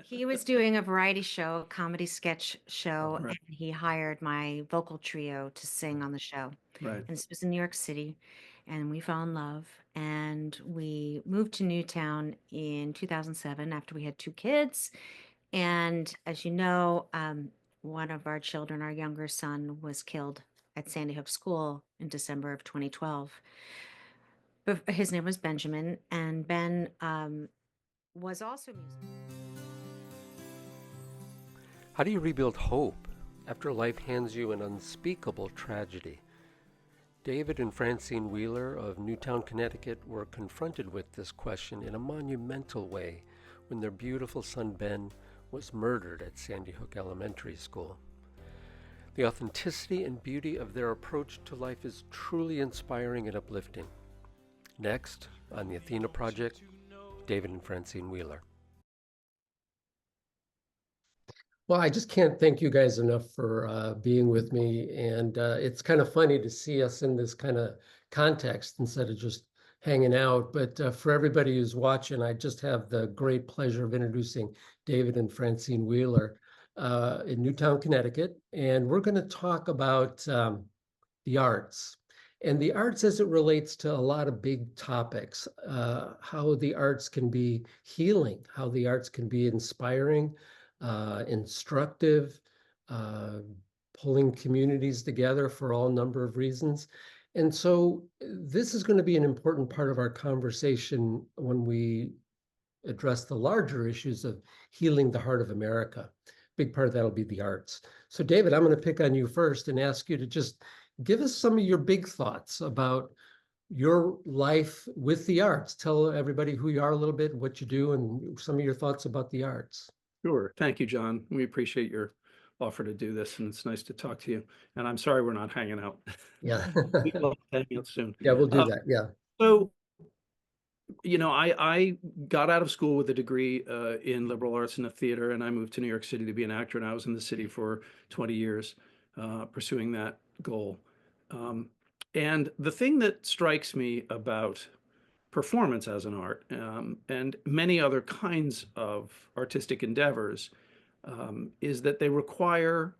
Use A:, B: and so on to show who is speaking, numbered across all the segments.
A: He was doing a variety show, a comedy sketch show,
B: Right,
A: and he hired my vocal trio to sing on the show.
B: right.
A: And this was in New York City, and we fell in love. And we moved to Newtown in 2007 after we had two kids. And as you know, one of our children, our younger son, was killed at Sandy Hook School in December of 2012. But his name was Benjamin, and Ben was also musical.
C: How do you rebuild hope after life hands you an unspeakable tragedy? David and Francine Wheeler of Newtown, Connecticut were confronted with this question in a monumental way when their beautiful son Ben was murdered at Sandy Hook Elementary School. The authenticity and beauty of their approach to life is truly inspiring and uplifting. Next, on the Athena Project, David and Francine Wheeler.
D: Well, I just can't thank you guys enough for being with me. And it's kind of funny to see us in this kind of context instead of just hanging out. But for everybody who's watching, I just have the great pleasure of introducing David and Francine Wheeler in Newtown, Connecticut. And we're going to talk about the arts. And the arts as it relates to a lot of big topics, how the arts can be healing, how the arts can be inspiring, instructive, uh, pulling communities together for all number of reasons. And so this is going to be an important part of our conversation when we address the larger issues of healing the heart of America. Big part of that will be the arts. So David, I'm going to pick on you first and ask you to just give us some of your big thoughts about your life with the arts. Tell everybody who you are a little bit, what you do, and some of your thoughts about the arts.
B: Sure. Thank you, John. We appreciate your offer to do this, and it's nice to talk to you. And I'm sorry we're not hanging out.
D: Yeah.
B: We will hang out soon.
D: Yeah, we'll do
B: Uh,
D: that. Yeah.
B: so, I got out of school with a degree in liberal arts and the theater, and I moved to New York City to be an actor, and I was in the city for 20 years pursuing that goal. Um, and the thing that strikes me about performance as an art and many other kinds of artistic endeavors is that they require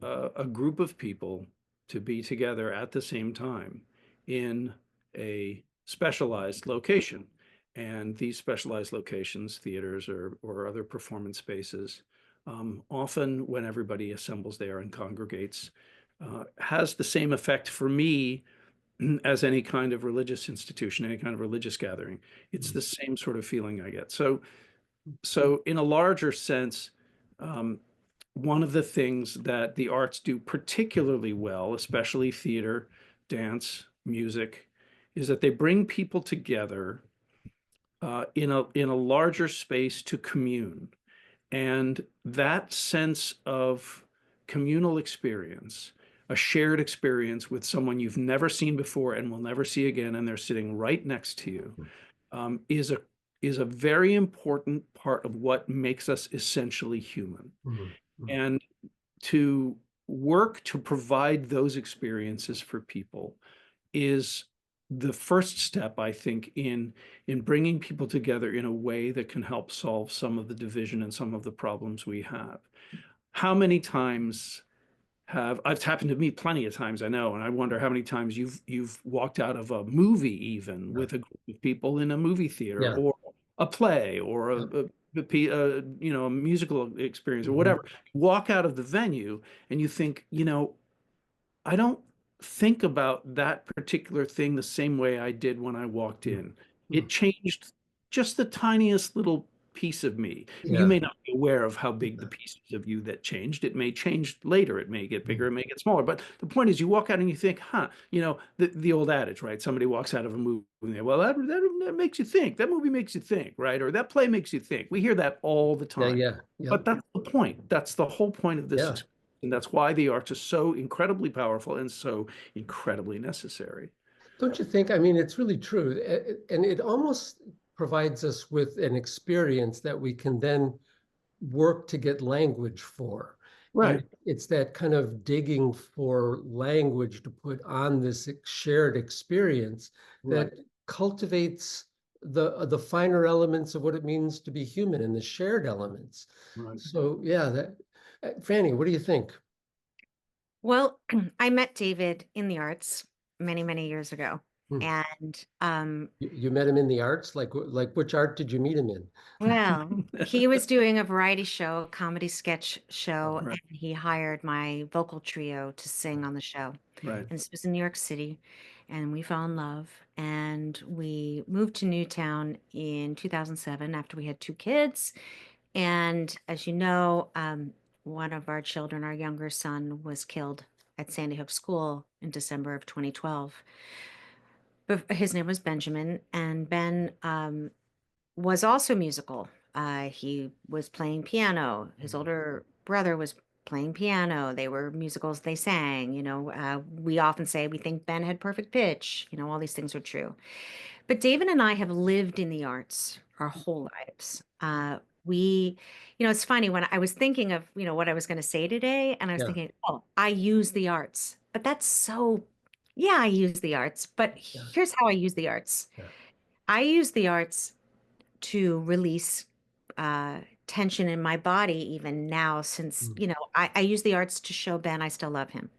B: a group of people to be together at the same time in a specialized location. And these specialized locations, theaters or other performance spaces, often when everybody assembles there and congregates, has the same effect for me as any kind of religious institution, any kind of religious gathering. It's the same sort of feeling I get. So in a larger sense, um, one of the things that the arts do particularly well, especially theater, dance, music, is that they bring people together in a larger space to commune. And that sense of communal experience, a shared experience with someone you've never seen before and will never see again, and they're sitting right next to you, is a very important part of what makes us essentially human.
D: Mhm.
B: And to work to provide those experiences for people is the first step, I think, in bringing people together in a way that can help solve some of the division and some of the problems we have. How many times have I've happened to me plenty of times, I know, and I wonder how many times you've walked out of a movie even with a group of people in a movie theater
D: Yeah.
B: or a play or
D: Yeah.
B: a musical experience or
D: Mhm.
B: whatever. Walk out of the venue and you think, I don't think about that particular thing the same way I did when I walked in. It
D: Mhm.
B: changed just the tiniest little piece of me. You
D: Yeah.
B: may not be aware of how big the pieces of you that changed. It may change later. It may get bigger,
D: Mhm.
B: it may get smaller. But the point is, you walk out and you think, the old adage, right? Somebody walks out of a movie and they, well, that makes you think. That movie makes you think, right? Or that play makes you think. We hear that all the
D: Yeah.
B: time.
D: Yeah.
B: But
D: Yep.
B: that's the point. That's the whole point of this
D: Yeah.
B: experience. And that's why the arts are so incredibly powerful and so incredibly necessary.
D: Don't you think? I mean, it's really true. And it almost provides us with an experience that we can then work to get language for. And
B: Right.
D: it's that kind of digging for language to put on this shared experience that
B: Right.
D: cultivates the finer elements of what it means to be human and the shared elements.
B: Right.
D: So yeah, Franny, what do you think?
A: Well, I met David in the arts many, many years ago.
D: Hmm.
A: And
D: You met him in the arts? Like which art did you meet him in?
A: well, he was doing a variety show, a comedy sketch show,
B: Right.
A: and he hired my vocal trio to sing on the show.
B: Right.
A: And this was in New York City, and we fell in love. And we moved to Newtown in 2007 after we had two kids. And as you know, one of our children, our younger son, was killed at Sandy Hook School in December of 2012. But his name was Benjamin, and Ben was also musical. He was playing piano. His older brother was playing piano. They were musicals. They sang. We often say we think Ben had perfect pitch. All these things are true. But David and I have lived in the arts our whole lives. It's funny when I was thinking of, what I was going to say today, and I was
D: Yeah,
A: thinking, oh, I use the arts. But that's so, yeah, I use the arts. But
D: yeah,
A: here's how I use the arts.
D: yeah.
A: I use the arts to release uh, tension in my body, even now, since,
D: Mm,
A: I use the arts to show Ben I still love him.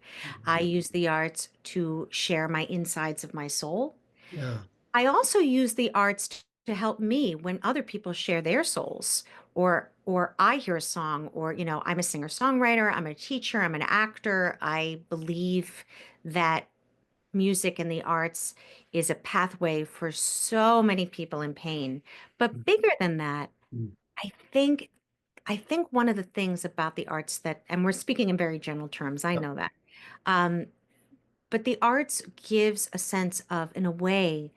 A: I
D: mm,
A: use the arts to share my insides of my soul.
D: yeah,
A: I also use the arts to help me when other people share their souls, or I hear a song, or I'm a singer-songwriter, I'm a teacher, I'm an actor. I believe that music and the arts is a pathway for so many people in pain. But
D: mm,
A: bigger than that,
D: mm.
A: I think I think one of the things about the arts that, and we're speaking in very general terms, I
D: Yep.
A: know that, um, but the arts gives a sense of, in a way,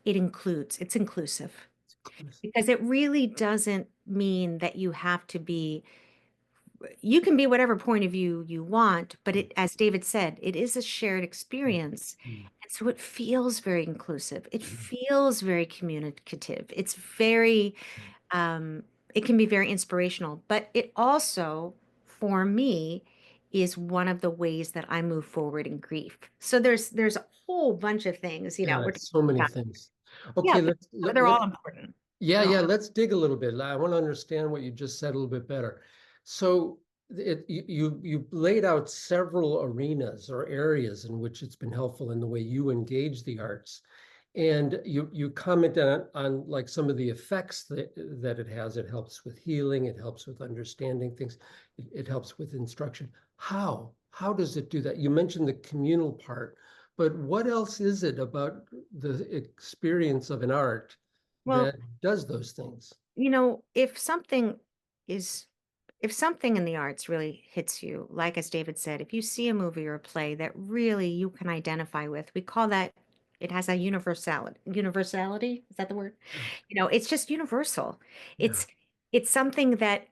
A: it's inclusive, because it really doesn't mean that you can be whatever point of view you want, but
D: Mm,
A: as David said, it is a shared
D: mm,
A: experience.
D: mm,
A: And so it feels very inclusive. It
D: mm,
A: feels very communicative. Um, it can be very inspirational, but it also, for me, is one of the ways that I move forward in grief. So there's a whole bunch of things,
D: yeah,
A: we're talking
D: so many
A: about.
D: things.
A: Yeah,
D: Okay,
A: but they're all important.
D: yeah,
A: They're all
D: yeah, let's dig a little bit. I want to understand what you just said a little bit better. So you laid out several arenas or areas in which it's been helpful in the way you engage the arts. And you comment on like some of the effects that it has. It helps with healing, it helps with understanding things, it helps with instruction. How? How does it do that? You mentioned the communal part, but what else is it about the experience of an art
A: well,
D: that does those things?
A: you know, if something is if something in the arts really hits you, like as David said, if you see a movie or a play that really you can identify with, we call that, it has a universality. Is that the word?
D: Yeah,
A: It's just universal.
D: yeah,
A: It's something that,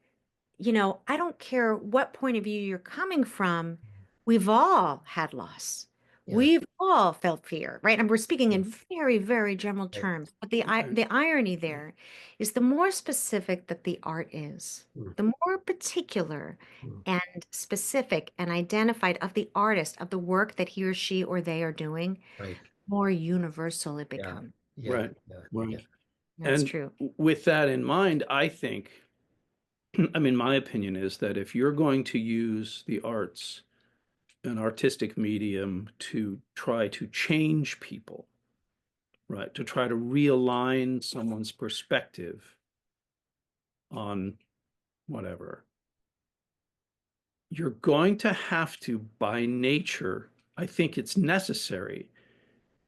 A: I don't care what point of view you're coming from, we've all had loss.
D: yeah,
A: We've all felt fear, right? And we're speaking
D: yeah,
A: in very, very general
D: right.
A: terms. But the irony there is, the more specific that the art is,
D: Mm,
A: the more particular
D: mm,
A: and specific and identified of the artist, of the work that he or she or they are doing,
D: right.
A: more universal it
D: Yeah,
A: becomes.
D: yeah,
B: Right.
D: yeah, yeah.
B: Right.
A: That's
B: And
A: true.
B: with that in mind, I think, I mean, my opinion is that if you're going to use the arts, an artistic medium, to try to change people, right, to try to realign someone's perspective on whatever, you're going to have to, by nature, I think it's necessary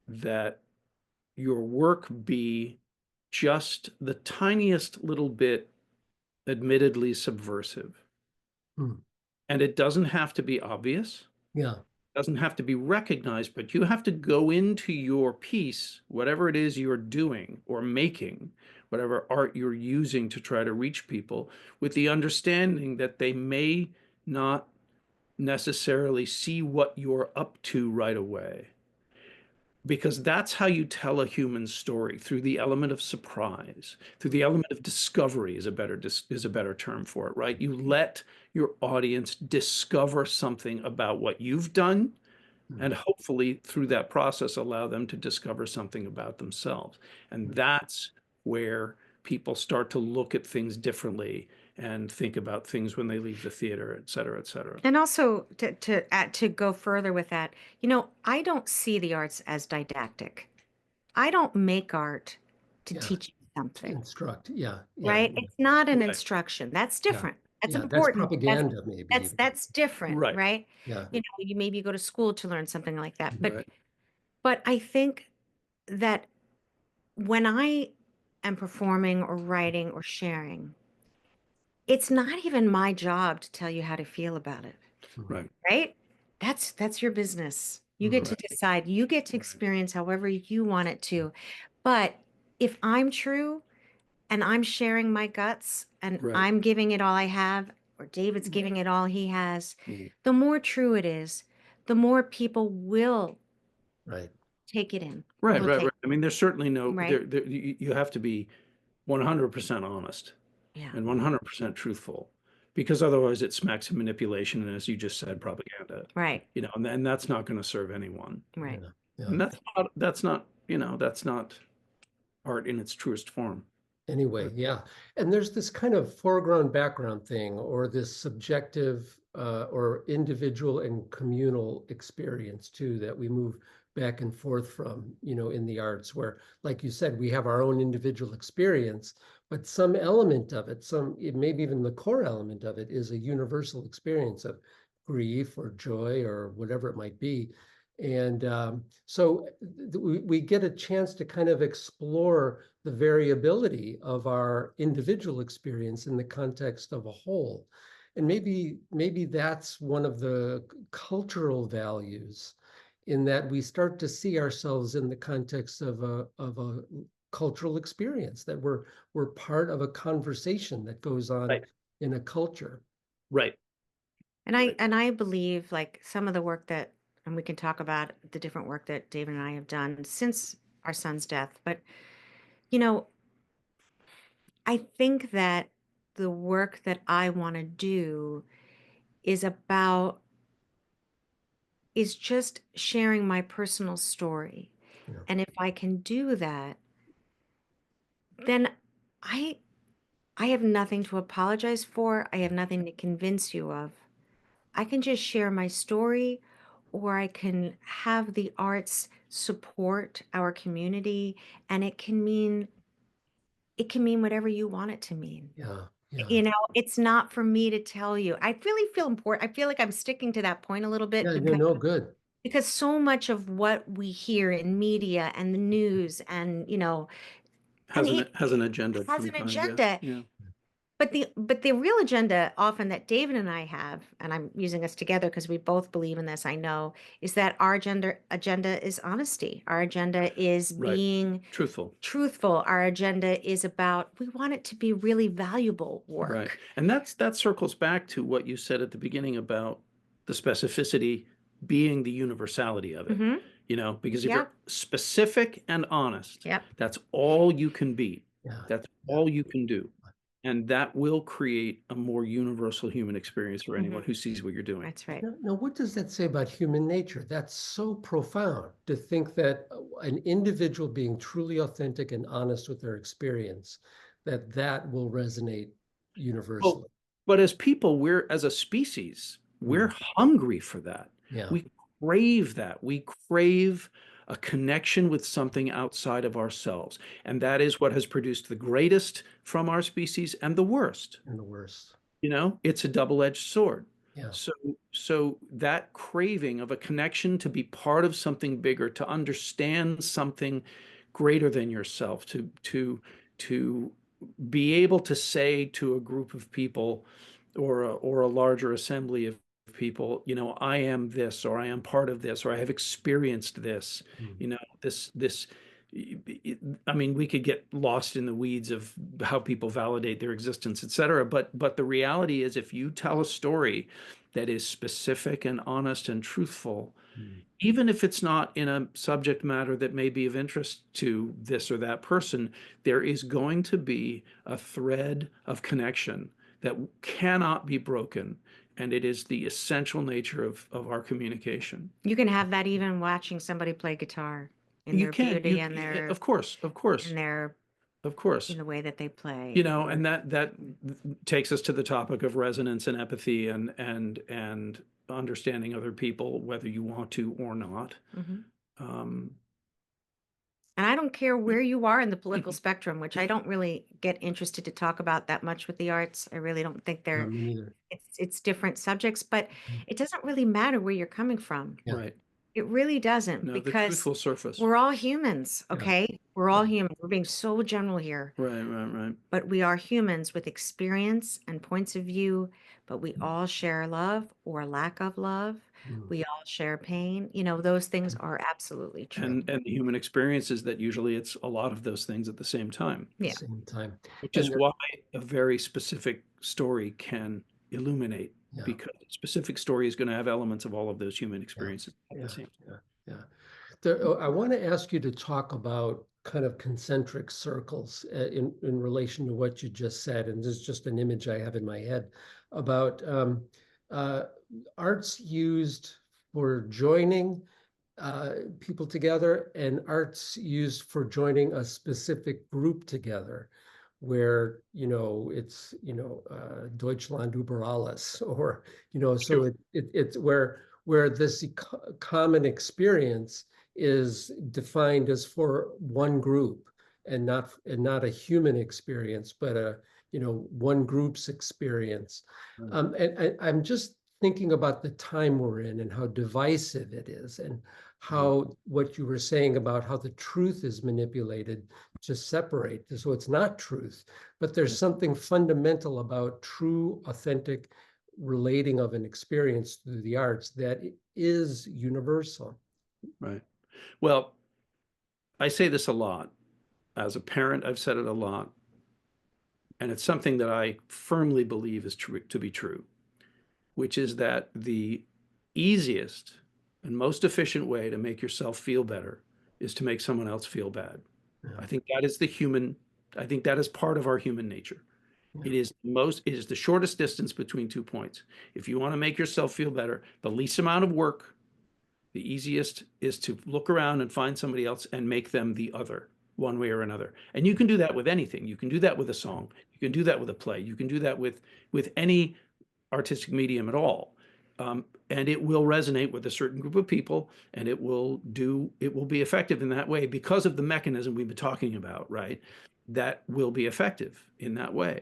B: that your work be just the tiniest little bit admittedly subversive.
D: Mm,
B: And it doesn't have to be obvious,
D: yeah,
B: doesn't have to be recognized, but you have to go into your piece, whatever it is you're doing or making, whatever art you're using to try to reach people, with the understanding that they may not necessarily see what you're up to right away. Because that's how you tell a human story, through the element of surprise, through the element of discovery is a better term for it, right? You let your audience discover something about what you've done,
D: mm,
B: and hopefully through that process allow them to discover something about themselves. And
D: mm,
B: that's where people start to look at things differently and think about things when they leave the theater, et cetera, et cetera.
A: And also to go further with that, I don't see the arts as didactic. I don't make art to
D: Yeah,
A: teach you
D: to
A: something,
D: instruct. Yeah, yeah,
A: right? It's not an
B: Right.
A: instruction. That's
D: yeah,
A: different. That's
D: yeah. That's
A: important. That's
D: propaganda, maybe
A: that's
D: even.
A: that's different,
B: Right.
A: right?
D: Yeah.
A: You maybe go to school to learn something like that.
D: Mhm.
B: Right.
A: But I think that when I am performing or writing or sharing, it's not even my job to tell you how to feel about it,
D: Mhm.
B: Right.
A: right? That's your business. You get
D: Mhm.
A: to decide. You get to experience however you want it to. But if I'm true and I'm sharing my guts and
B: Right.
A: I'm giving it all I have, or David's giving it all he has,
B: Mhm.
A: the more true it is, the more people will
D: Right.
A: take it in.
B: Right.
A: They'll
B: Right.
A: take,
B: Right. I mean, there's certainly no
A: right?
B: you have to be 100% honest
A: Yeah.
B: and 100% truthful, because otherwise it smacks of manipulation and, as you just said, propaganda.
A: Right.
B: And that's not going to serve anyone.
A: Right.
D: Yeah. Yeah.
B: And that's not art in its truest form.
D: Anyway, yeah. And there's this kind of foreground background thing, or this subjective or individual and communal experience too, that we move back and forth from, in the arts, where, like you said, we have our own individual experience, but some element of it, maybe even the core element of it, is a universal experience of grief or joy or whatever it might be. And so we get a chance to kind of explore the variability of our individual experience in the context of a whole. And maybe that's one of the cultural values, in that we start to see ourselves in the context of a cultural experience, that we're part of a conversation that goes on
B: Right.
D: in a culture.
B: Right.
A: And
B: Right.
A: I believe like some of the work that, and we can talk about the different work that David and I have done since our son's death, but you know, I think that the work that I want to do is about is just sharing my personal story.
D: Yeah.
A: And if I can do that, then I I have nothing to apologize for. I have nothing to convince you of. I can just share my story, or I can have the arts support our community, and it can mean whatever you want it to mean.
D: Yeah. Yeah.
A: It's not for me to tell you. I really feel important. I feel like I'm sticking to that point a little bit
D: Yeah. No, no, good.
A: because so much of what we hear in media and the news and and it
B: Has an agenda of
A: has
B: some
A: an
B: kind. Yeah.
A: agenda.
B: Yeah.
A: But the real agenda often that David and I have, and I'm using us together because we both believe in this, I know, is that our agenda is honesty. Our agenda is
B: Right.
A: being
B: Truthful.
A: truthful. Our agenda is about, we want it to be really valuable
B: Right.
A: work.
B: And that circles back to what you said at the beginning about the specificity being the universality of it.
A: Mm-hmm.
B: Because if
A: Yep.
B: you're specific and honest,
A: Yep.
B: that's all you can be.
D: Yeah.
B: That's
D: Yeah.
B: all you can do. And that will create a more universal human experience for anyone
A: Mm-hmm.
B: who sees what you're doing.
A: That's right.
D: Now, what does that say about human nature? That's so profound, to think that an individual being truly authentic and honest with their experience, that will resonate
B: Well,
D: universally.
B: but as people, as a species, we're
D: Mm.
B: hungry for that.
D: Yeah.
B: We crave that. We crave a connection with something outside of ourselves. And that is what has produced the greatest from our species and the worst.
D: And the worst.
B: It's a double-edged sword.
D: Yeah.
B: So that craving of a connection, to be part of something bigger, to understand something greater than yourself, to be able to say to a group of people, or a larger assembly of people, I am this, or I am part of this, or I have experienced this,
D: Mm.
B: this. I mean, we could get lost in the weeds of how people validate their existence, et cetera. But the reality is, if you tell a story that is specific and honest and truthful,
D: Mm.
B: even if it's not in a subject matter that may be of interest to this or that person, there is going to be a thread of connection that cannot be broken. And it is the essential nature of our communication.
A: You can have that even watching somebody play guitar in
B: You
A: their
B: can,
A: beauty and their
B: of course, of course.
A: and their
B: of course.
A: in the way that they
B: You
A: play.
B: know, and that takes us to the topic of resonance and empathy and understanding other people, whether you want to or not.
A: Mhm.
B: Um,
A: And I don't care where you are in the political spectrum, which I don't really get interested to talk about that much with the arts. I really don't think
D: No,
A: they're
D: me neither.
A: it's different subjects, but
D: Mhm.
A: it doesn't really matter where you're coming from.
D: Yeah,
B: right.
A: It really doesn't
B: No, the truth
A: because
B: will surface.
A: we're all humans,
D: yeah,
A: okay? We're
D: yeah,
A: all humans. We're being so general here,
B: Right, right, right.
A: but we are humans with experience and points of view, but we
D: mm,
A: all share love or lack of love.
D: mm,
A: We all share pain. Those things are absolutely true.
B: And the human experience is that usually it's a lot of those things at the same time,
D: the
A: Yeah.
D: same time.
B: which
D: And
B: is why a very specific story can illuminate,
D: yeah,
B: because a specific story is going to have elements of all of those human
D: yeah,
B: experiences at the
D: yeah,
B: same
D: yeah, yeah. I want to ask you to talk about kind of concentric circles in relation to what you just said. And this is just an image I have in my head about uh, arts used for joining people together and arts used for joining a specific group together where it's Deutschland über alles, or so
B: time.
D: it's where this common experience is defined as for one group and not a human experience, but a one group's experience.
B: Right.
D: I'm just thinking about the time we're in and how divisive it is, and how what you were saying about how the truth is manipulated to separate. So it's not truth, but there's something fundamental about true, authentic relating of an experience through the arts that is universal.
B: Right. Well, I say this a lot. As a parent, I've said it a lot. And it's something that I firmly believe is true to be true, which is that the easiest and most efficient way to make yourself feel better is to make someone else feel bad.
D: Yeah,
B: I think that is the human, I think that is part of our human nature.
D: yeah,
B: It is the shortest distance between 2 points. If you want to make yourself feel better, the least amount of work, the easiest is to look around and find somebody else and make them the other, one way or another. And you can do that with anything. You can do that with a song. You can do that with a play. You can do that with any artistic medium at all. And it will resonate with a certain group of people, and it will be effective in that way because of the mechanism we've been talking about, right? That will be effective in that way.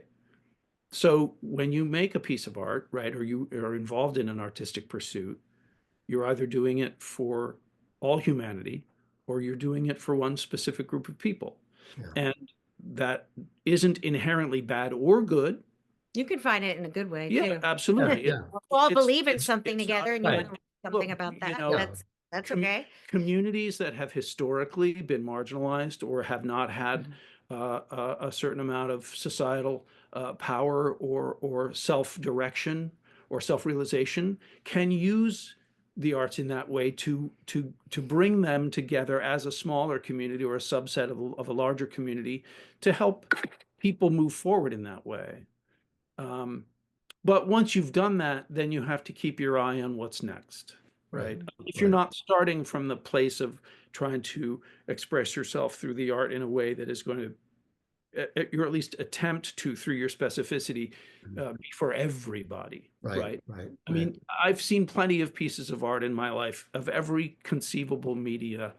B: So when you make a piece of art, right, or you are involved in an artistic pursuit, you're either doing it for all humanity or you're doing it for one specific group of people.
D: yeah,
B: And that isn't inherently bad or good.
A: You can find it in a good way
B: Yeah,
A: too.
D: yeah,
B: absolutely.
D: yeah,
A: We all
B: It's
A: believe in something
B: it's not
A: together and you
D: right.
A: want to write
B: look,
A: something about
B: you
A: that.
B: know,
D: Yeah,
A: That's
B: com
A: okay.
B: communities that have historically been marginalized or have not had
A: Mhm.
B: a certain amount of societal power or self-direction or self-realization can use the arts in that way to bring them together as a smaller community or a subset of a larger community to help people move forward in that way. Um, but once you've done that, then you have to keep your eye on what's next,
D: right,
B: right? If you're
D: right,
B: not starting from the place of trying to express yourself through the art in a way that is going to, or at least attempt to, through your specificity, be for everybody,
D: right,
B: right?
D: right,
B: I
D: right.
B: mean, I've seen plenty of pieces of art in my life of every conceivable media,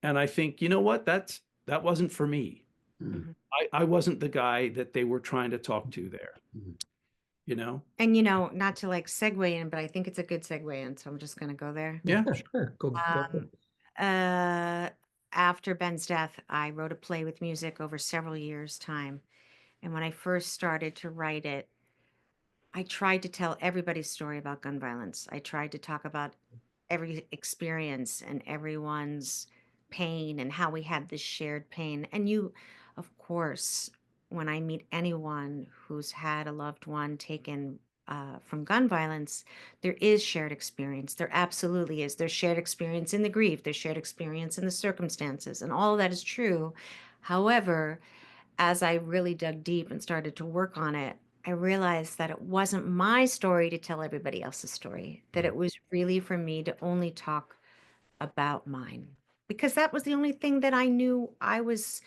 B: and I think, you know what? That wasn't for me.
D: Mm,
A: Mhm.
B: I wasn't the guy that they were trying to talk to there,
D: mm.
B: you know?
A: And not to like segue in, but I think it's a good segue in, so I'm just gonna go there.
B: Yeah.
D: Go for
A: Um,
D: it.
A: uh, After Ben's death, I wrote a play with music over several years' time. And when I first started to write it, I tried to tell everybody's story about gun violence. I tried to talk about every experience and everyone's pain and how we had this shared pain. And of course, when I meet anyone who's had a loved one taken from gun violence, there is shared experience. There absolutely is. There's shared experience in the grief, there's shared experience in the circumstances, and all of that is true. However, as I really dug deep and started to work on it, I realized that it wasn't my story to tell everybody else's story, that
D: Mm,
A: it was really for me to only talk about mine. Because that was the only thing that I knew I was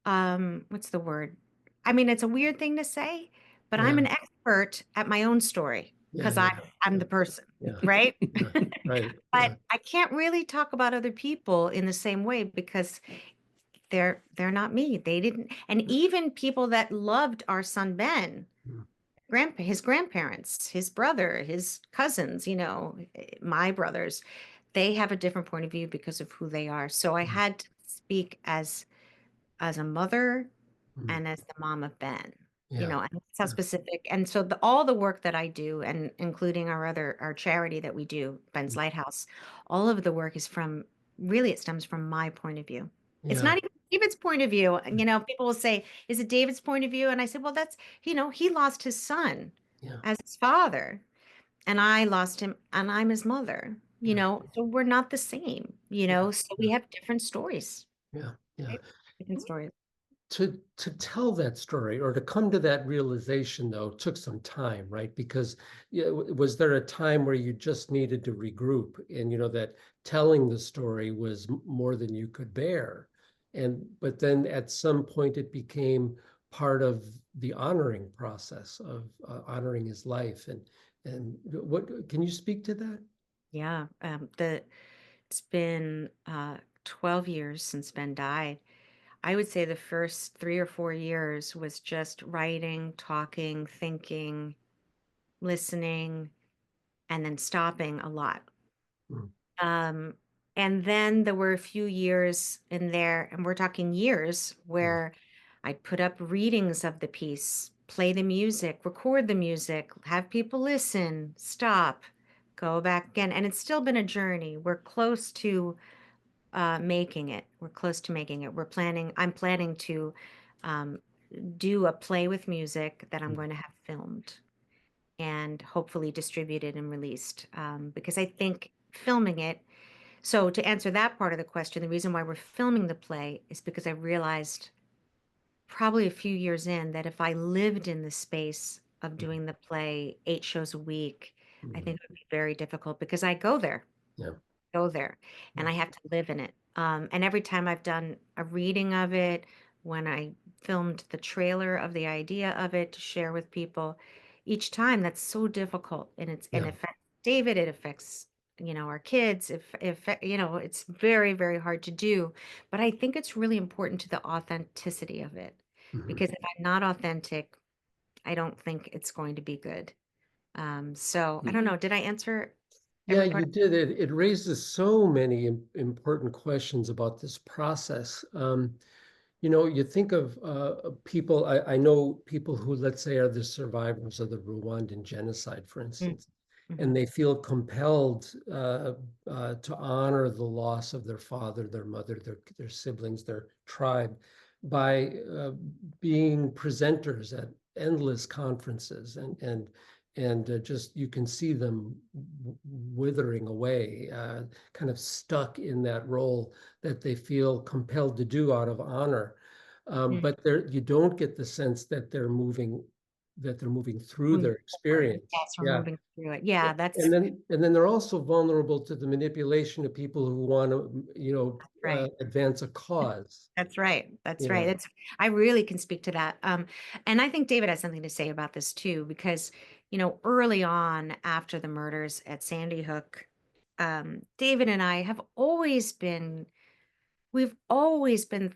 A: what's the word? I mean, it's a weird thing to say, but
D: Yeah,
A: I'm an expert at my own story
D: yeah,
A: because
D: yeah,
A: I'm
D: yeah,
A: the person,
D: yeah,
A: right?
D: yeah, right,
A: But
D: yeah,
A: I can't really talk about other people in the same way because they're not me. They didn't, and even people that loved our son Ben,
D: mm,
A: his grandparents, his brother, his cousins, my brothers, they have a different point of view because of who they are. So I
D: mm,
A: had to speak as a mother
D: mm,
A: and as the mom of Ben,
D: yeah,
A: and that's how
D: yeah,
A: specific. And so all the work that I do, and including our charity that we do, Ben's
D: mm,
A: Lighthouse, all of the work is really, it stems from my point of view. It's
D: yeah,
A: not even David's point of view. People will say, is it David's point of view? And I said, well, that's, he lost his son
D: yeah,
A: as his father, and I lost him, and I'm his mother,
D: yeah,
A: so we're not the same,
D: yeah,
A: so we
D: yeah,
A: have different stories,
D: yeah, yeah.
A: right? Different stories.
D: To tell that story or to come to that realization though took some time, right? Because yeah, was there a time where you just needed to regroup and that telling the story was more than you could bear, and but then at some point it became part of the honoring process of honoring his life, and what can you speak to that?
A: Yeah, it's been 12 years since Ben died. I would say the first 3 or 4 years was just writing, talking, thinking, listening, and then stopping a lot.
D: Mm,
A: Um, and then there were a few years in there, and we're talking years,
D: mm,
A: where I'd put up readings of the piece, play the music, record the music, have people listen, stop, go back again. And it's still been a journey. We're close to making it. We're close to making it. I'm planning to um, do a play with music that I'm
D: mm,
A: going to have filmed and hopefully distributed and released, because I think filming it. So to answer that part of the question, the reason why we're filming the play is because I realized probably a few years in that if I lived in the space of
D: mm,
A: doing the play 8 shows a week, I
D: mm.
A: think it would be very difficult because I go there
D: Yeah,
A: and I have to live in it. And every time I've done a reading of it, when I filmed the trailer of the idea of it to share with people, each time that's so difficult, and
D: yeah,
A: it affects David, it affects, our kids, if it's very, very hard to do. But I think it's really important to the authenticity of it,
D: mhm.
A: because if I'm not authentic, I don't think it's going to be good. So I don't know. Did I answer
D: Yeah,
A: every
D: you
A: part?
D: did. It raises so many important questions about this process. You think of people, I know people who, let's say, are the survivors of the Rwandan genocide, for instance,
A: Mm-hmm.
D: and they feel compelled to honor the loss of their father, their mother, their siblings, their tribe by being presenters at endless conferences, and just you can see them withering away, kind of stuck in that role that they feel compelled to do out of honor. But you don't get the sense that they're moving through
A: Moving
D: their
A: forward.
D: experience.
A: Yes, we're
D: Yeah.
A: moving through it. Yeah,
D: And
A: that's
D: then they're also vulnerable to the manipulation of people who want to,
A: right.
D: advance a cause.
A: That's right. That's
D: Yeah.
A: right. I really can speak to that. And I think David has something to say about this too, because, early on after the murders at Sandy Hook, David and I we've always been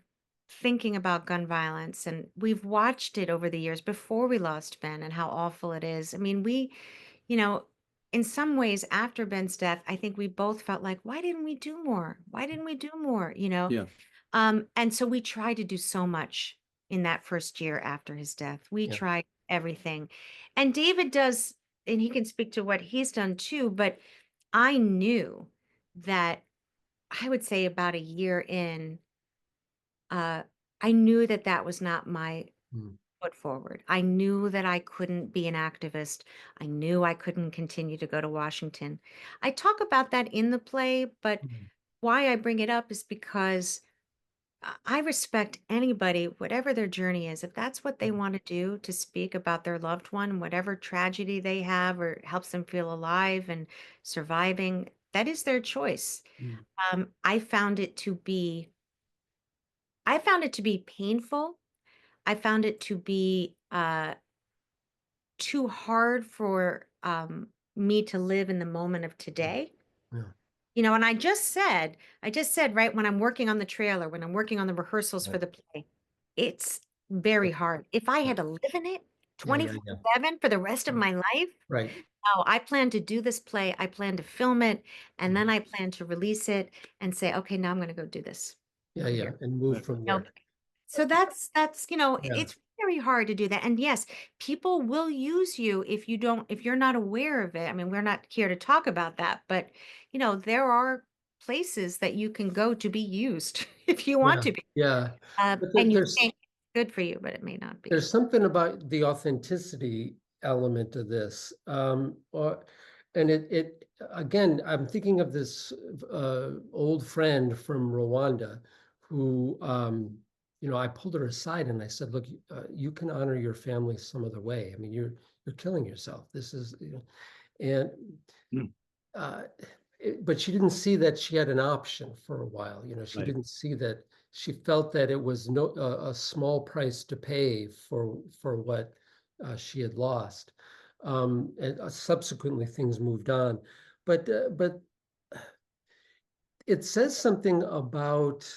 A: thinking about gun violence, and we've watched it over the years before we lost Ben and how awful it is. I mean, you know, in some ways after Ben's death, I think we both felt like, why didn't we do more? Why didn't we do more?
B: Yeah.
A: And so we tried to do so much in that first year after his death. We
D: Yeah.
A: tried everything. And David does, and he can speak to what he's done too, but I knew that, I would say about a year in, uh, I knew that that was not my
D: Mm,
A: foot forward. I knew that I couldn't be an activist. I knew I couldn't continue to go to Washington. I talk about that in the play, but
D: mm,
A: why I bring it up is because I respect anybody, whatever their journey is. If that's what they
D: mm,
A: want to do, to speak about their loved one, whatever tragedy they have or helps them feel alive and surviving, that is their choice.
D: mm,
A: I found it to be I found it to be painful. I found it to be too hard for me to live in the moment of today.
D: Yeah,
A: And I just said, right, when I'm working on the trailer, when I'm working on the rehearsals for
D: right.
A: the play, it's very hard. If I
D: Yeah,
A: had to live in it
D: yeah, yeah, yeah.
A: 24/7 for the rest of
D: Right.
A: my life,
D: Right.
A: oh, I plan to do this play. I plan to film it, and then
D: Mhm.
A: I plan to release it and say, okay, now I'm going to go do this
D: Yeah,
A: over
D: yeah,
A: here.
D: and move from
A: No,
D: there.
A: so that's
D: Yeah,
A: it's very hard to do that. And yes, people will use you if you're not aware of it. I mean, we're not here to talk about that, but there are places that you can go to be used if you want
D: yeah,
A: to be.
D: yeah. But
A: And you
D: there's
A: think it's good for you, but it may not be.
D: there's something about the authenticity element of this. And it again, I'm thinking of this old friend from Rwanda who, I pulled her aside and I said, look, you can honor your family some other way. I mean, you're killing yourself. This is, and
B: Mm,
D: uh, but she didn't see that she had an option for a while. She
B: right.
D: didn't see that. She felt that it was no a small price to pay for what she had lost. And subsequently, things moved on. But it says something about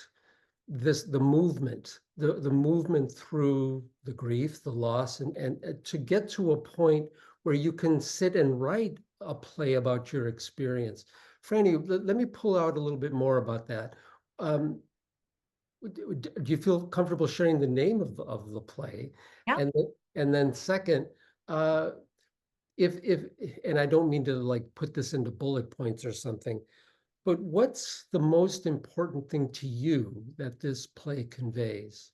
D: the movement, the movement through the grief, the loss, and to get to a point where you can sit and write a play about your experience. Franny, let me pull out a little bit more about that. Um, do you feel comfortable sharing the name of the play?
A: Yeah.
D: And then second, uh, if and I don't mean to like put this into bullet points or something, but what's the most important thing to you that this play conveys?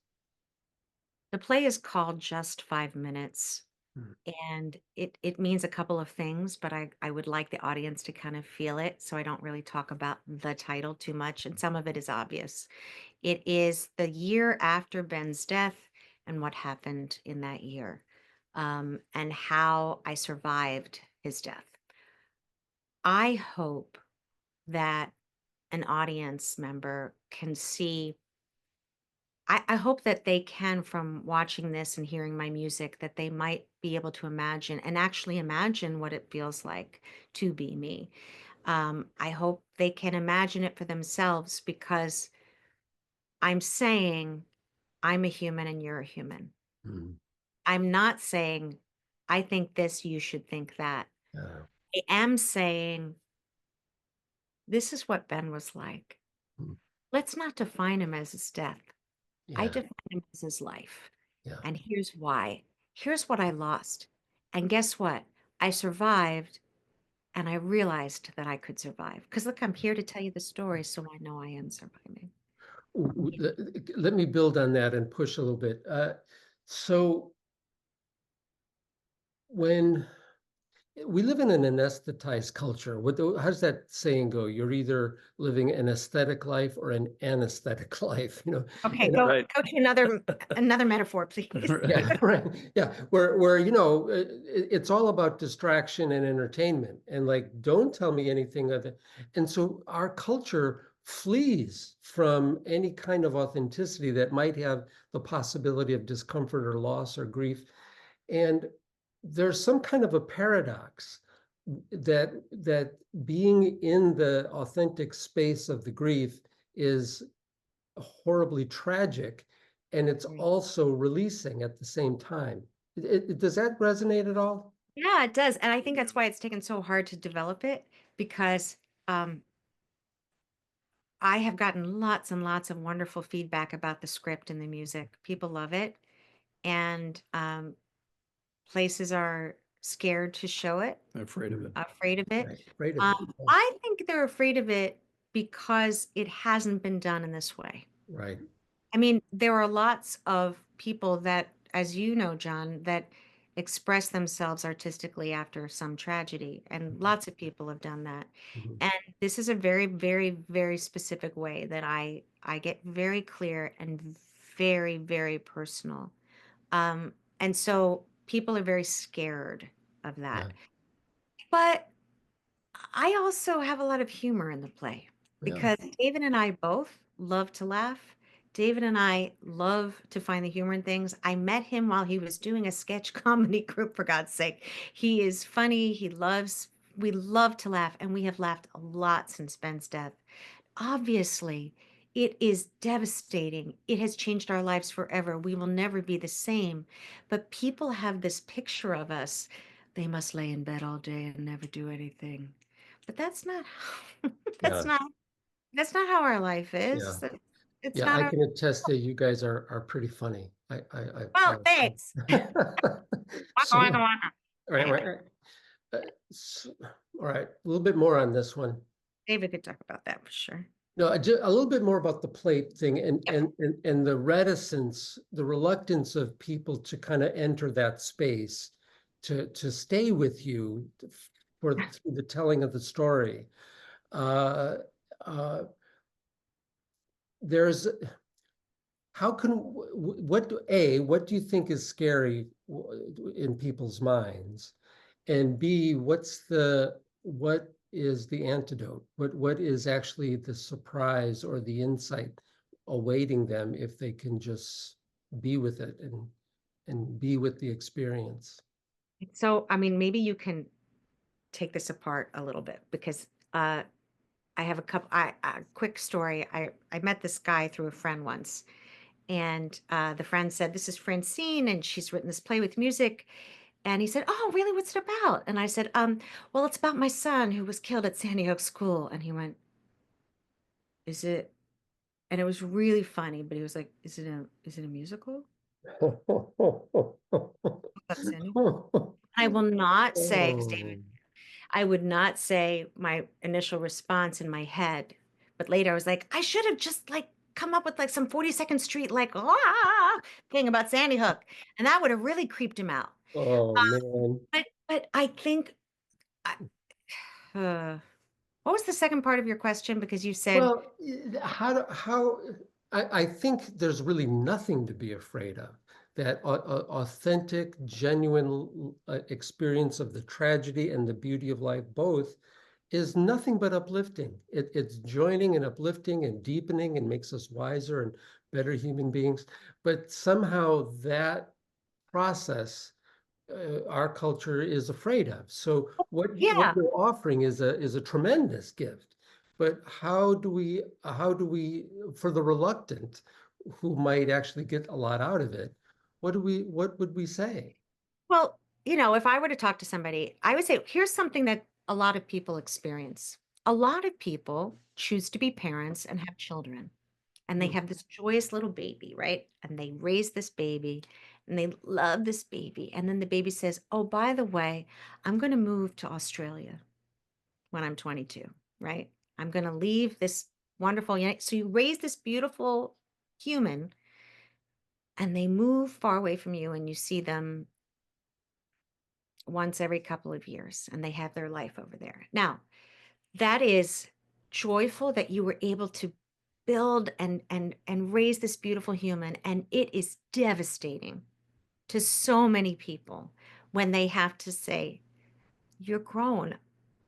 A: The play is called Just 5 Minutes.
D: Mm,
A: And it means a couple of things, but I would like the audience to kind of feel it, so I don't really talk about the title too much, and some of it is obvious. It is the year after Ben's death and what happened in that year, and how I survived his death. I hope that an audience member can see. I hope that they can, from watching this and hearing my music, that they might be able to imagine and actually imagine what it feels like to be me. I hope they can imagine it for themselves because I'm saying I'm a human and you're a human.
D: mm,
A: I'm not saying I think this, you should think that.
D: yeah,
A: I am saying this is what Ben was like.
D: mm,
A: Let's not define him as his death. I
D: yeah,
A: define him as his life.
D: yeah.
A: And here's why. Here's what I lost. And guess what? I survived and I realized that I could survive. Because look, I'm here to tell you the story, so I know I am surviving.
D: Let me build on that and push a little bit. So when we live in an anesthetized culture. How does that saying go? You're either living an aesthetic life or an anesthetic life,
A: Okay,
D: and
A: go
B: Right.
A: go to another metaphor, please.
D: yeah,
B: Right.
D: right. Yeah, where it's all about distraction and entertainment, and like, don't tell me anything other. And so our culture flees from any kind of authenticity that might have the possibility of discomfort or loss or grief. And there's some kind of a paradox that being in the authentic space of the grief is horribly tragic, and it's
A: Mm.
D: also releasing at the same time. Does that resonate at all?
A: Yeah, it does. And I think that's why it's taken so hard to develop it because um, I have gotten lots and lots of wonderful feedback about the script and the music. People love it. And places are scared to show it,
B: I'm afraid of
D: Mm,
B: it.
A: afraid of it.
D: right, afraid of it. Yeah,
A: I think they're afraid of it because it hasn't been done in this way.
D: right.
A: I mean, there are lots of people that, as you know, John, that express themselves artistically after some tragedy, and lots of people have done that.
D: Mhm.
A: And this is a very, very, very specific way that I get very clear and very, very personal. And so people are very scared of
D: Yeah,
A: that. But I also have a lot of humor in the play
D: yeah,
A: because David and I both love to laugh David and I love to find the humor in things. I met him while he was doing a sketch comedy group, for God's sake. He is funny. We love to laugh, and we have laughed a lot since Ben's death. Obviously, it is devastating. It has changed our lives forever. We will never be the same. But people have this picture of us. They must lay in bed all day and never do anything. But that's not that's
D: Yeah,
A: not that's not how our life
D: yeah,
A: is. It's
D: yeah.
A: not
D: I
A: our
D: can attest that you guys are pretty funny.
A: well, thanks. Waka, waka,
D: So,
A: waka.
D: right, right, right. Uh, all right, a little bit more on this one.
A: David could talk about that for sure.
D: No, a little bit more about the plate thing and
A: Yep.
D: and the reticence, the reluctance of people to kind of enter that space, to stay with you for through the telling of the story. Uh, uh, there's how can what do you think is scary in people's minds, and B, what is the antidote? What is actually the surprise or the insight awaiting them if they can just be with it and be with the experience?
A: So, I mean, maybe you can take this apart a little bit because I have a quick story. I met this guy through a friend once, and the friend said, "This is Francine, and she's written this play with music." And he said, "Oh, really? What's it about?" And I said, well, it's about my son who was killed at Sandy Hook School." And he went, "Is it?" And it was really funny, but he was like, is it a musical? About Sandy? I will not say, because David,
D: Oh,
A: I would not say my initial response in my head, but later I was like, I should have just like come up with like some 42nd Street like thing about Sandy Hook, and that would have really creeped him out.
D: oh man.
A: But I think, what was the second part of your question? Because you said,
D: Well, how I think there's really nothing to be afraid of. That authentic, genuine experience of the tragedy and the beauty of life both is nothing but uplifting. It's joining and uplifting and deepening and makes us wiser and better human beings. But somehow that process our culture is afraid of. So what
A: yeah.
D: you're offering is a tremendous gift. But how do we for the reluctant who might actually get a lot out of it, what would we say?
A: Well, if I were to talk to somebody, I would say, here's something that a lot of people experience. A lot of people choose to be parents and have children, and they
D: Hmm.
A: have this joyous little baby, right? And they raise this baby and they love this baby. And then the baby says, "Oh, by the way, I'm going to move to Australia when I'm 22, right? I'm going to leave this wonderful." So you raise this beautiful human and they move far away from you and you see them once every couple of years and they have their life over there. Now, that is joyful that you were able to build and raise this beautiful human, and it is devastating to so many people when they have to say, "You're grown.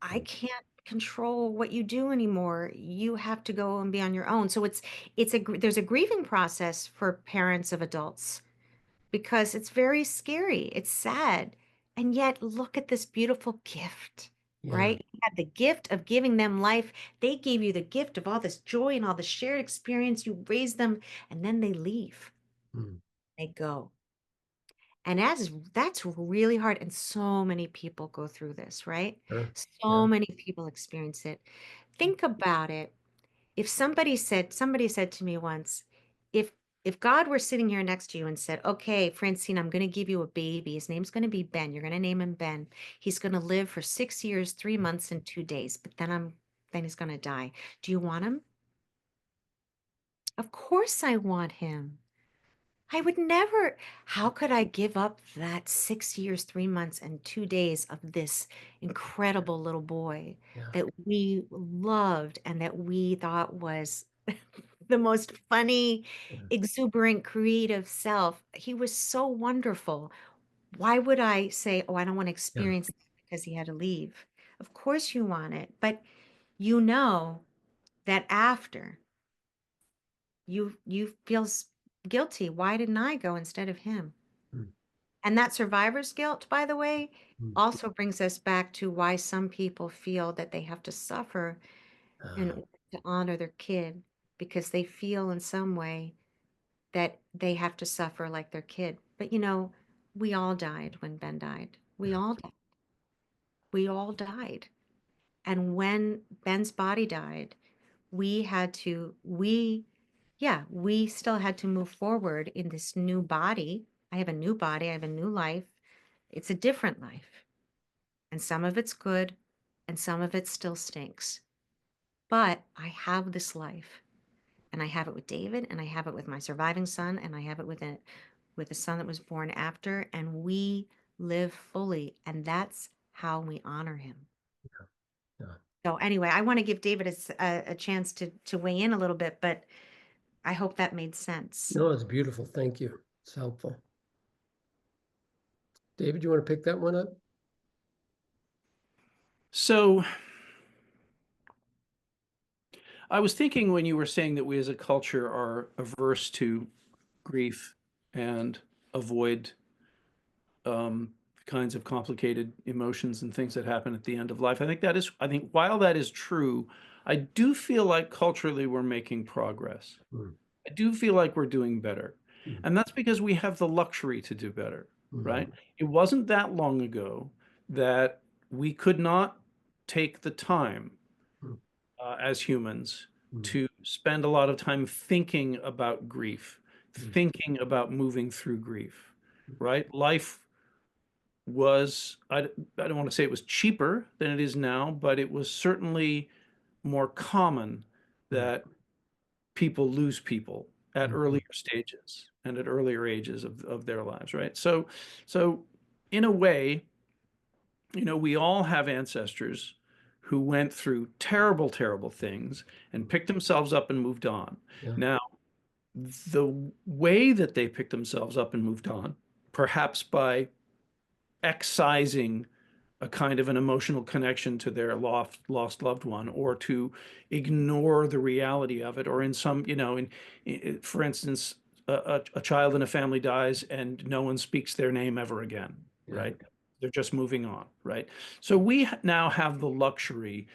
A: I can't control what you do anymore. You have to go and be on your own." So there's a grieving process for parents of adults because it's very scary. It's sad. And yet, look at this beautiful gift,
D: Yeah.
A: right? You had the gift of giving them life. They gave you the gift of all this joy and all the shared experience. You raised them, and then they leave.
D: Hmm.
A: They go. And that's really hard. And so many people go through this, right?
D: Sure.
A: So
D: Yeah.
A: many people experience it. Think about it. If somebody said to me once, if if God were sitting here next to you and said, "Okay, Francine, I'm going to give you a baby. His name's going to be Ben. You're going to name him Ben. He's going to live for 6 years, 3 months, and 2 days, but then he's going to die. Do you want him?" Of course I want him. I would never. How could I give up that 6 years, 3 months, and 2 days of this incredible little boy
D: Yeah.
A: that we loved and that we thought was the most funny,
D: Yeah.
A: exuberant, creative self? He was so wonderful. Why would I say, "Oh, I don't want to
D: Yeah.
A: experience that because he had to leave"? Of course you want it, but you know that after you feel guilty. Why didn't I go instead of him?
D: Mm,
A: And that survivor's guilt, by the way,
D: mm.
A: also brings us back to why some people feel that they have to suffer in
D: Uh,
A: order to honor their kid, because they feel in some way that they have to suffer like their kid. But we all died when Ben died. We
D: yeah,
A: all died. We all died. And when Ben's body died, we had to, yeah, we still had to move forward in this new body. I have a new body, I have a new life. It's a different life. And some of it's good, and some of it still stinks. But I have this life, and I have it with David, and I have it with my surviving son, and I have it with a son that was born after, and we live fully, and that's how we honor him.
D: yeah.
A: So anyway, I want to give David a chance to weigh in a little bit, but I hope that made sense.
D: No, it's beautiful. Thank you. It's helpful. David, you want to pick that one up?
B: So I was thinking when you were saying that we as a culture are averse to grief and avoid kinds of complicated emotions and things that happen at the end of life. I think while that is true, I do feel like culturally we're making progress.
D: Mm,
B: I do feel like we're doing better.
D: mm,
B: And that's because we have the luxury to do better, right?
D: mm,
B: It wasn't that long ago that we could not take the time
D: mm,
B: as humans
D: mm,
B: to spend a lot of time thinking about grief,
D: mm,
B: thinking about moving through grief, right? Life was, I don't want to say it was cheaper than it is now, but it was certainly more common
D: mm,
B: that people lose people at
D: mm,
B: earlier stages and at earlier ages of their lives, right? So in a way, we all have ancestors who went through terrible, terrible things and picked themselves up and moved on.
D: yeah,
B: Now, the way that they picked themselves up and moved on, perhaps by excising a kind of an emotional connection to their lost loved one, or to ignore the reality of it, or in some, for instance, a child in a family dies and no one speaks their name ever again,
D: yeah,
B: right? They're just moving on, right? So we now have the luxury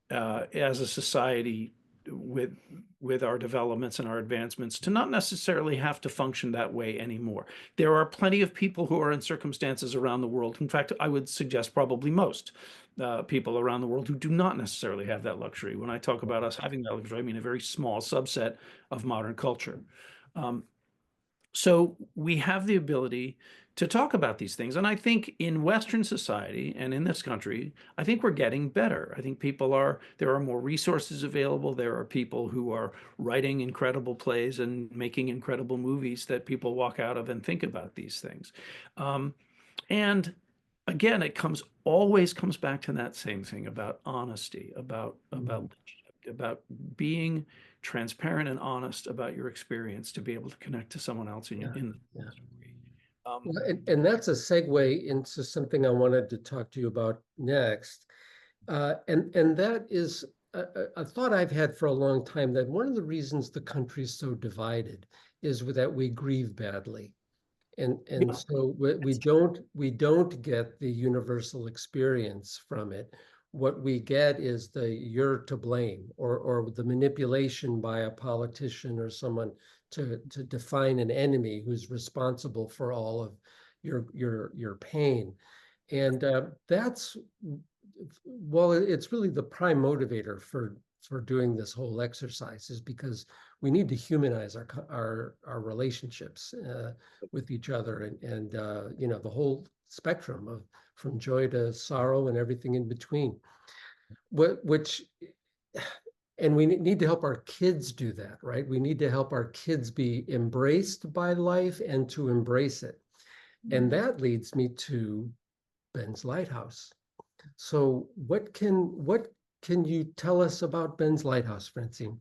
B: as a society with our developments and our advancements to not necessarily have to function that way anymore. There are plenty of people who are in circumstances around the world. In fact, I would suggest probably most people around the world who do not necessarily have that luxury. When I talk about us having that luxury, I mean a very small subset of modern culture. Um, so we have the ability to talk about these things. And I think in Western society and in this country, I think we're getting better. I think there are more resources available. There are people who are writing incredible plays and making incredible movies that people walk out of and think about these things. Um, and again, always comes back to that same thing about honesty,
D: mm,
B: about being transparent and honest about your experience to be able to connect to someone else
D: yeah,
B: in the
D: yeah.
B: story. Um,
D: Well, and that's a segue into something I wanted to talk to you about next. And that is a thought I've had for a long time, that one of the reasons the country is so divided is that we grieve badly. And
B: yeah,
D: so we don't get the universal experience from it. What we get is the "you're to blame," or the manipulation by a politician or someone to define an enemy who's responsible for all of your pain. And that's, well, it's really the prime motivator for doing this whole exercise, is because we need to humanize our relationships with each other, and the whole spectrum of from joy to sorrow and everything in between. Which and we need to help our kids do that, right? We need to help our kids be embraced by life and to embrace it. And that leads me to Ben's Lighthouse. So what can you tell us about Ben's Lighthouse, Francine?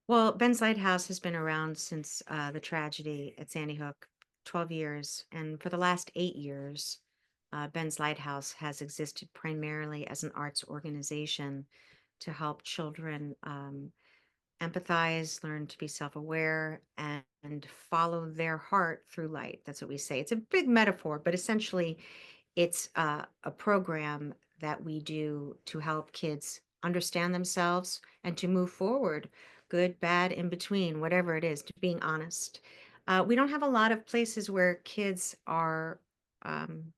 A: Well, Ben's Lighthouse has been around since the tragedy at Sandy Hook, 12 years. And for the last 8 years, Ben's Lighthouse has existed primarily as an arts organization to help children empathize, learn to be self-aware, and follow their heart through light. That's what we say. It's a big metaphor, but essentially it's a program that we do to help kids understand themselves and to move forward, good, bad, in between, whatever it is, to being honest. We don't have a lot of places where kids are um,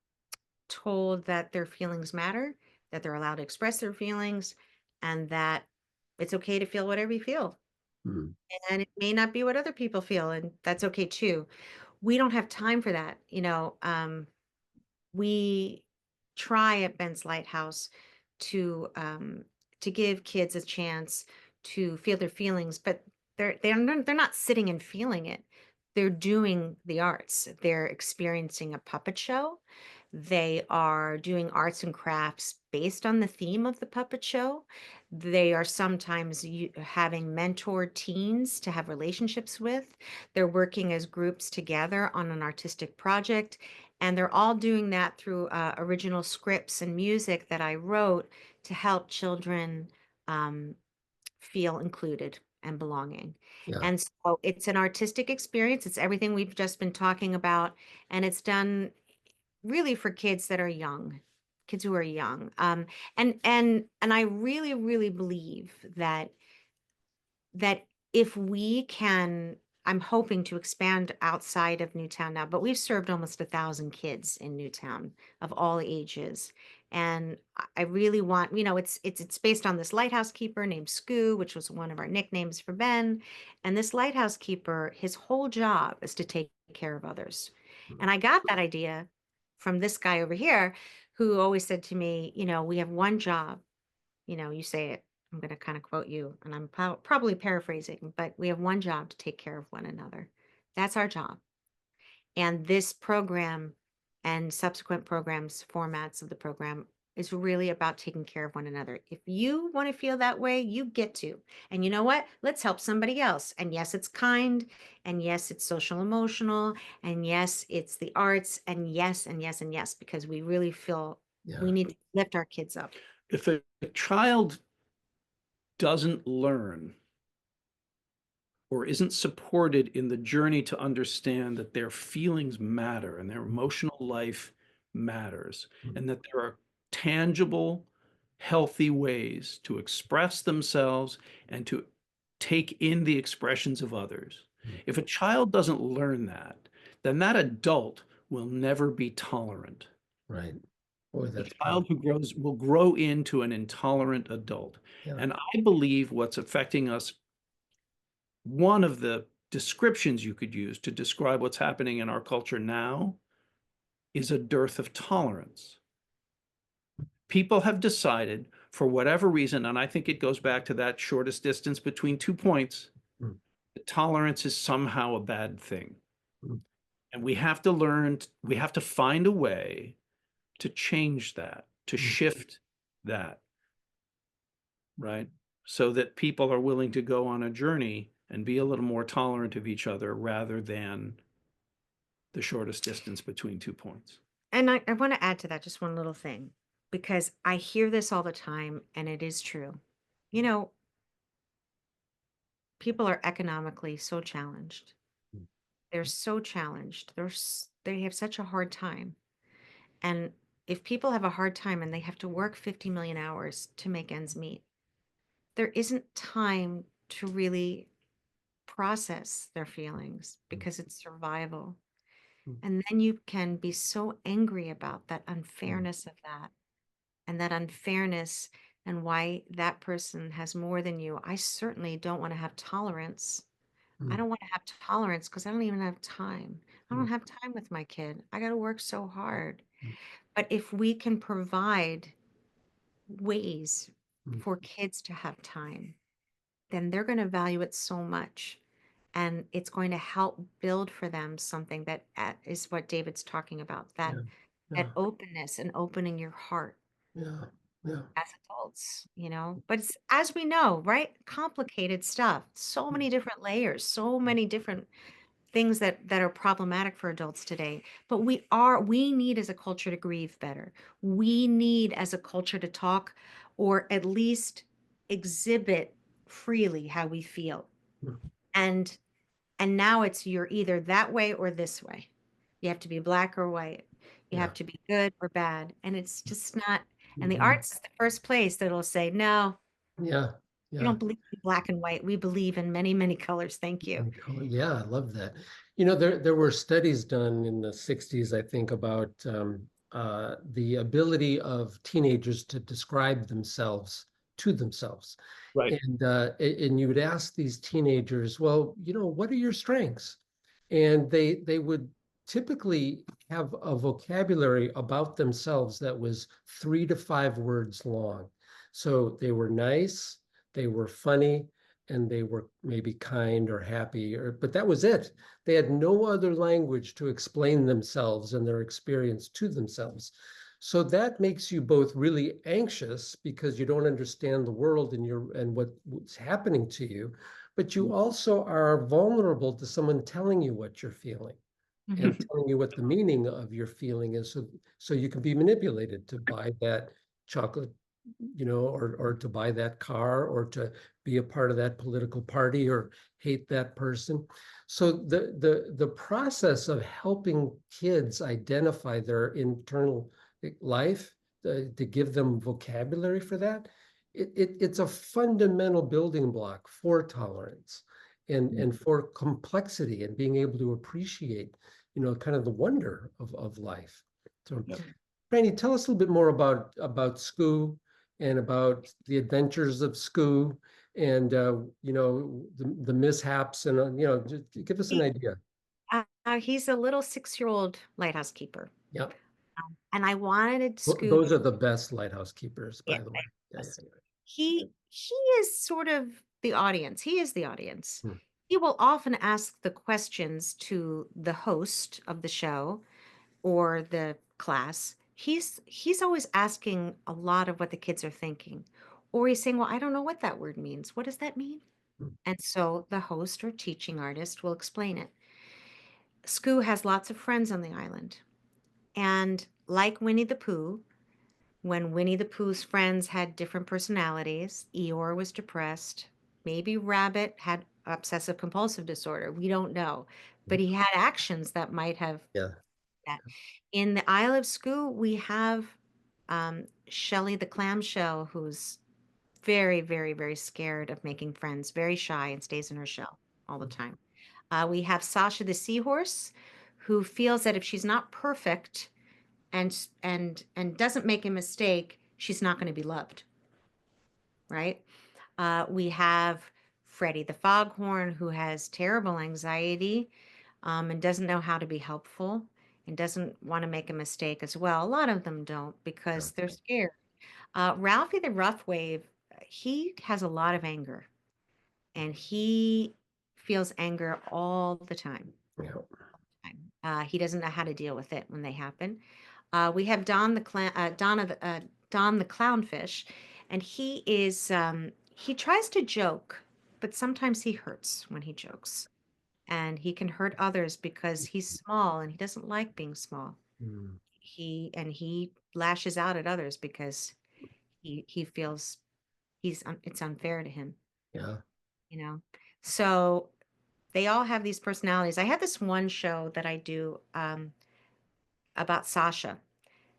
A: told that their feelings matter, that they're allowed to express their feelings, and that it's okay to feel whatever you feel.
D: Mm.
A: And it may not be what other people feel, and that's okay too. We don't have time for that. We try at Ben's Lighthouse to to give kids a chance to feel their feelings, but they're not sitting and feeling it. They're doing the arts. They're experiencing a puppet show. They are doing arts and crafts based on the theme of the puppet show. They are sometimes having mentored teens to have relationships with. They're working as groups together on an artistic project, and they're all doing that through original scripts and music that I wrote to help children um, feel included and belonging.
D: Yeah.
A: And so it's an artistic experience. It's everything we've just been talking about. And it's done really for kids that are young, kids who are young. And I really, really believe that if we can, I'm hoping to expand outside of Newtown now, but we've served almost 1,000 kids in Newtown of all ages. And I really want, it's based on this lighthouse keeper named Skoo, which was one of our nicknames for Ben. And this lighthouse keeper, his whole job is to take care of others. And I got that idea from this guy over here who always said to me, we have one job, you say it. I'm going to kind of quote you, and I'm probably paraphrasing, but we have one job to take care of one another. That's our job. And this program and subsequent programs, formats of the program, is really about taking care of one another. If you want to feel that way, you get to. And you know what? Let's help somebody else. And yes, it's kind. And yes, it's social emotional. And yes, it's the arts. And yes, and yes, and yes, because we really feel we
D: Yeah.
A: need to lift our kids up.
B: If a child doesn't learn or isn't supported in the journey to understand that their feelings matter and their emotional life matters,
D: Mm.
B: and that there are tangible, healthy ways to express themselves and to take in the expressions of others.
D: Mm.
B: If a child doesn't learn that, then that adult will never be tolerant.
D: Right. Boy,
B: A
D: that's
B: child who
D: powerful.
B: grows will grow into an intolerant adult.
D: Yeah.
B: And I believe what's affecting us, one of the descriptions you could use to describe what's happening in our culture now, is a dearth of tolerance. People have decided, for whatever reason, and I think it goes back to that shortest distance between 2 points,
D: Mm.
B: that tolerance is somehow a bad thing.
D: Mm.
B: And we have to find a way to change that, to
D: Mm.
B: shift that, right? So that people are willing to go on a journey and be a little more tolerant of each other rather than the shortest distance between 2 points.
A: And I want to add to that just one little thing, because I hear this all the time and it is true. You know, people are economically so challenged.
D: Mm.
A: They're so challenged. They have such a hard time. And if people have a hard time and they have to work 50 million hours to make ends meet, there isn't time to really process their feelings
D: Mm.
A: because it's survival.
D: Mm.
A: And then you can be so angry about that
D: Mm.
A: unfairness of that and that unfairness and why that person has more than you. I certainly don't want to have tolerance. I
D: Mm.
A: don't want to have tolerance because I don't even have time. I
D: Mm.
A: don't have time with my kid. I got to work so hard.
D: Mm.
A: But if we can provide ways
D: Mm.
A: for kids to have time, then they're going to value it so much. And it's going to help build for them something that is what David's talking about, that
D: Yeah.
A: that
D: Yeah.
A: openness and opening your heart
D: Yeah. Yeah.
A: as adults. But it's, as we know, right? Complicated stuff, so
D: Mm.
A: many different layers, so many different things that are problematic for adults today. But we need as a culture to grieve better. We need as a culture to talk, or at least exhibit freely how we feel.
D: Mm.
A: And now it's you're either that way or this way. You have to be black or white. You
D: Yeah.
A: have to be good or bad. And it's just not, and the
D: Mhm.
A: arts is the first place that'll say, no,
D: Yeah.
A: we
D: Yeah.
A: don't believe in black and white. We believe in many, many colors. Thank you.
D: And color. Yeah, I love that. There were studies done in the 60s, I think, about the ability of teenagers to describe themselves to themselves.
B: Right.
D: And you would ask these teenagers, well, what are your strengths? And they would typically have a vocabulary about themselves that was 3 to 5 words long. So they were nice, they were funny, and they were maybe kind or happy, but that was it. They had no other language to explain themselves and their experience to themselves. So that makes you both really anxious because you don't understand the world and what's happening to you, but you also are vulnerable to someone telling you what you're feeling and
A: Mhm.
D: telling you what the meaning of your feeling is. So you can be manipulated to buy that chocolate, or to buy that car, or to be a part of that political party, or hate that person. So the process of helping kids identify their internal life, to give them vocabulary for that, it's a fundamental building block for tolerance and for complexity and being able to appreciate, kind of the wonder of life. So,
B: Yep.
D: Franny, tell us a little bit more about Skoo and about the adventures of Skoo, and the mishaps, and just give us an
A: He,
D: idea.
A: he's a little 6-year-old lighthouse keeper.
D: Yeah,
A: And I wanted Scoot.
D: those are the best lighthouse keepers,
A: Yeah,
D: by the way. Yeah,
A: yes.
D: yeah,
A: He is sort of the audience. He is the audience.
D: yeah.
A: He will often ask the questions to the host of the show or the class. He's always asking a lot of what the kids are thinking. Or he's saying, "Well, I don't know what that word means. What does that mean?"
D: Hmm.
A: And so the host or teaching artist will explain it. Skoo has lots of friends on the island. And like Winnie the Pooh, when Winnie the Pooh's friends had different personalities, Eeyore was depressed. Maybe Rabbit had obsessive compulsive disorder. We don't know. But he had actions that might have
D: Yeah.
A: that. In the Isle of Skoo, we have Shelley the clamshell, who's very, very, very scared of making friends, very shy, and stays in her shell all the time. We have Sasha the seahorse, who feels that if she's not perfect and doesn't make a mistake, she's not going to be loved, right? We have Freddie the foghorn, who has terrible anxiety and doesn't know how to be helpful and doesn't want to make a mistake as well. A lot of them don't
D: Yeah.
A: because they're scared. Ralphie the rough wave, he has a lot of anger and he feels anger all the time.
D: Yeah.
A: He doesn't know how to deal with it when they happen. We have Don the clownfish, and he tries to joke, but sometimes he hurts when he jokes, and he can hurt others because he's small and he doesn't like being small.
D: Mm.
A: He lashes out at others because he feels it's unfair to him,
D: Yeah.
A: you know. So they all have these personalities. I had this one show that I do about Sasha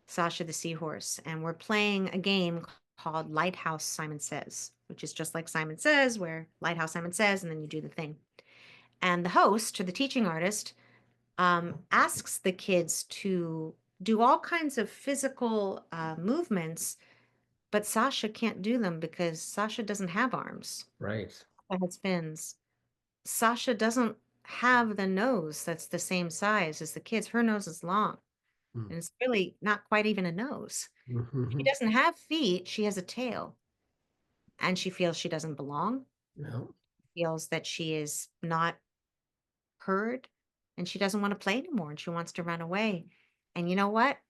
A: the seahorse, and we're playing a game called Lighthouse Simon Says, which is just like Simon Says, where Lighthouse Simon Says, and then you do the thing. And the host or the teaching artist asks the kids to do all kinds of physical movements, but Sasha can't do them because Sasha doesn't have arms.
D: Right.
A: Sasha has fins. Sasha doesn't have the nose that's the same size as the kids. Her nose is long,
D: Mm.
A: and it's really not quite even a nose. She
D: Mhm.
A: doesn't have feet, she has a tail, and she feels she doesn't belong,
D: Yeah.
A: feels that she is not heard, and she doesn't want to play anymore, and she wants to run away. And you know what?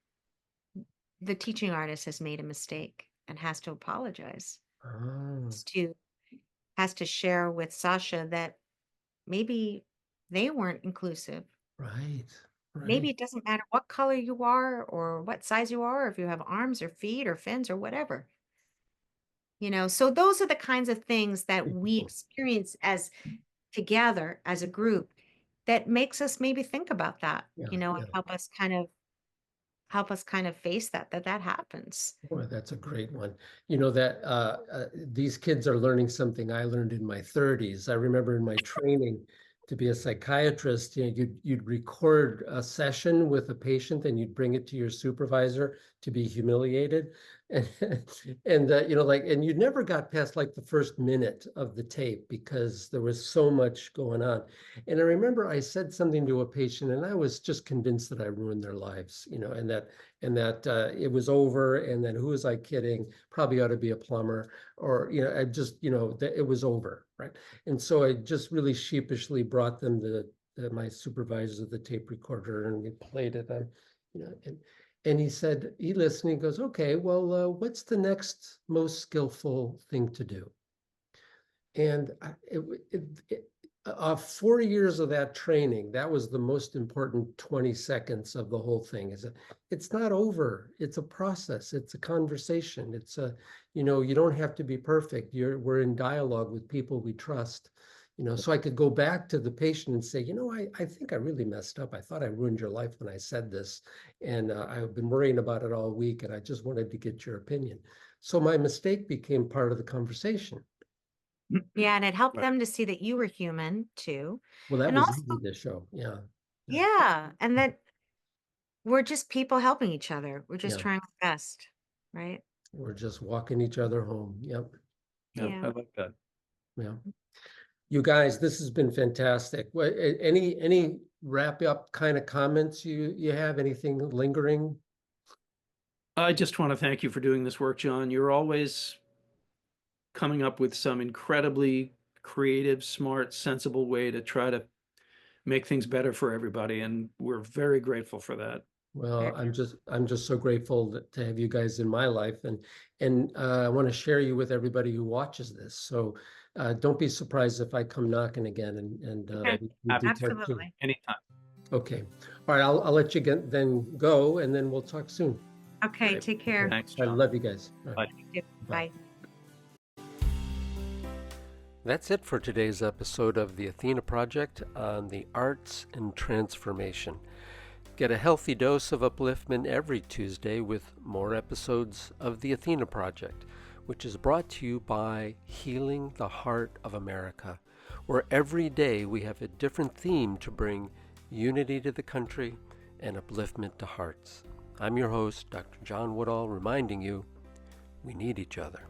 A: The teaching artist has made a mistake and has to apologize.
D: Oh,
A: Has to share with Sasha that maybe they weren't inclusive.
D: right.
A: Maybe
D: Right.
A: it doesn't matter what color you are or what size you are, or if you have arms or feet or fins or whatever. So those are the kinds of things that we
D: Cool.
A: experience as together as a group that makes us maybe think about that,
D: Yeah,
A: and
D: yeah.
A: help us kind of face that happens.
D: Boy, that's a great one. That these kids are learning something I learned in my 30s. I remember in my training to be a psychiatrist, you'd record a session with a patient and you'd bring it to your supervisor to be humiliated. And and you never got past like the first minute of the tape because there was so much going on. And I remember I said something to a patient and I was just convinced that I ruined their lives, and that it was over, and then who was I kidding? Probably ought to be a plumber, or I just that it was over, right? And so I just really sheepishly brought them my supervisor the tape recorder, and we played it on, and he said, he listened, he goes, okay, well, what's the next most skillful thing to do? And 4 years of that training, that was the most important 20 seconds of the whole thing. It's not over. It's a process. It's a conversation. You don't have to be perfect. We're in dialogue with people we trust. So I could go back to the patient and say, I think I really messed up. I thought I ruined your life when I said this. And I've been worrying about it all week, and I just wanted to get your opinion. So my mistake became part of the conversation.
A: Yeah, and it helped
B: Right.
A: them to see that you were human too.
D: Well, that
A: And
D: was
A: also,
D: easy to show. Yeah. Yeah.
A: yeah, and that we're just people helping each other. We're just
D: Yeah.
A: trying our best, right?
D: We're just walking each other home. Yep.
B: Yeah,
A: Yeah.
B: I like that.
D: Yeah. You guys, this has been fantastic. Any wrap up kind of comments you have? Anything lingering?
B: I just want to thank you for doing this work, John. You're always coming up with some incredibly creative, smart, sensible way to try to make things better for everybody, and we're very grateful for that.
D: Well, I'm just so grateful to have you guys in my life, and I want to share you with everybody who watches this. So don't be surprised if I come knocking again, and
A: Okay.
D: we do part two.
A: Absolutely.
B: Anytime.
D: Okay. All right. I'll let you then go, and then we'll talk soon.
A: Okay,
B: Great.
A: take care.
B: Thanks,
D: I
B: John.
D: love you guys. All right.
B: Bye.
A: Bye.
C: That's it for today's episode of the Athena Project on the arts and transformation. Get a healthy dose of upliftment every Tuesday with more episodes of the Athena Project, which is brought to you by Healing the Heart of America, where every day we have a different theme to bring unity to the country and upliftment to hearts. I'm your host, Dr. John Woodall, reminding you we need each other.